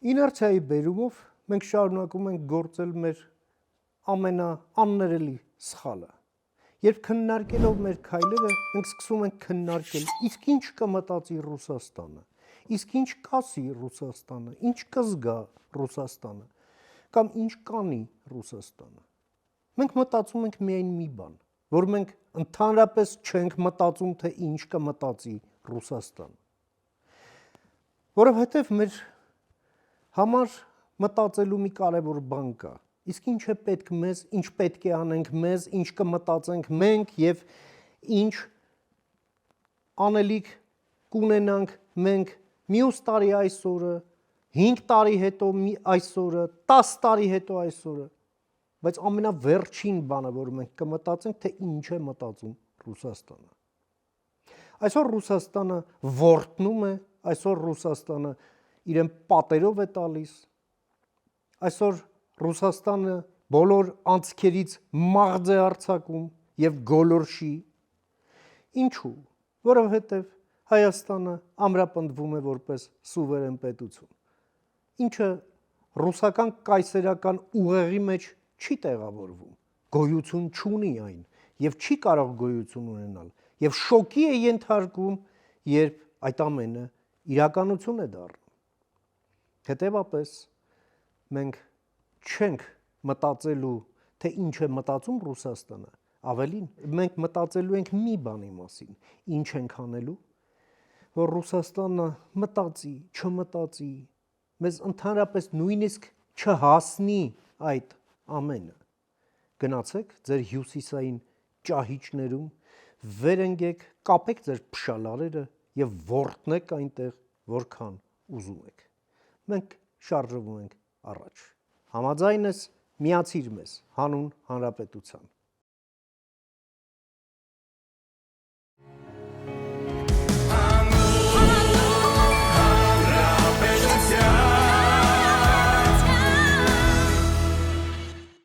Իներցիայի բերումով մենք շարունակում ենք գործել մեր ամենաաններելի սխալը։ Երբ քննարկելով մեր քայլերը, մենք սկսում ենք քննարկել, իսկ ինչ կմտածի Ռուսաստանը, իսկ ինչ կասի Ռուսաստանը, ինչ կզգա Ռուսաստանը, կամ ինչ կանի Ռուսաստանը։ Մենք մտածում ենք միայն մի բան, որ մենք ընդհանրապես չենք մտածում, թե ինչ կմտածի Ռուսաստանը։ Որովհետև մեր համար մտածելու մի կարևոր բան կա, իսկ ինչ է պետք մեզ, ինչ պետք է անենք մեզ, ինչ կմտածենք մենք և ինչ անելիք կունենանք մենք մյուս տարի այսօրը, 5 տարի հետո այսօրը, 10 տարի հետո այսօրը, բայց ամենավերջին բանը, որ մենք կմտածենք, թե ինչ է մտածում Ռուսաստանը։ Այսօր Ռուսաստանը որտնում է, այսօր Ռուսաստանը իրեն պատերով է տալիս, այսօր Ռուսաստանը բոլոր անցքերից մաղձ է արձակում և գոլորշի, ինչու, որովհետև Հայաստանը ամրապնդվում է որպես սուվերեն պետություն, ինչը ռուսական կայսերական ուղեղի մեջ չի տեղավորվում, գոյություն չունի այն և չի կարող գոյություն ունենալ և շոկի է ենթարկվում, երբ այդ ամենը իրականություն է դառնում։ Հետևաբար մենք չենք մտածելու, թե ինչ է մտածում Ռուսաստանը, ավելին, մենք մտածելու ենք մի բանի մասին, ինչ ենք անելու, որ Ռուսաստանը մտածի, չմտածի, մեզ ընդհանրապես նույնիսկ չհասնի այդ ամենը։ Գնացեք ձեր հյուսիսային ճահիճներում, վեր ընկեք, կապեք ձեր փշալարերը և որտնեք այնտեղ, որքան ուզում եք։ Մենք շարժվում ենք առաջ։ Համաձայն ես, միացիր մեզ հանուն հանրապետության։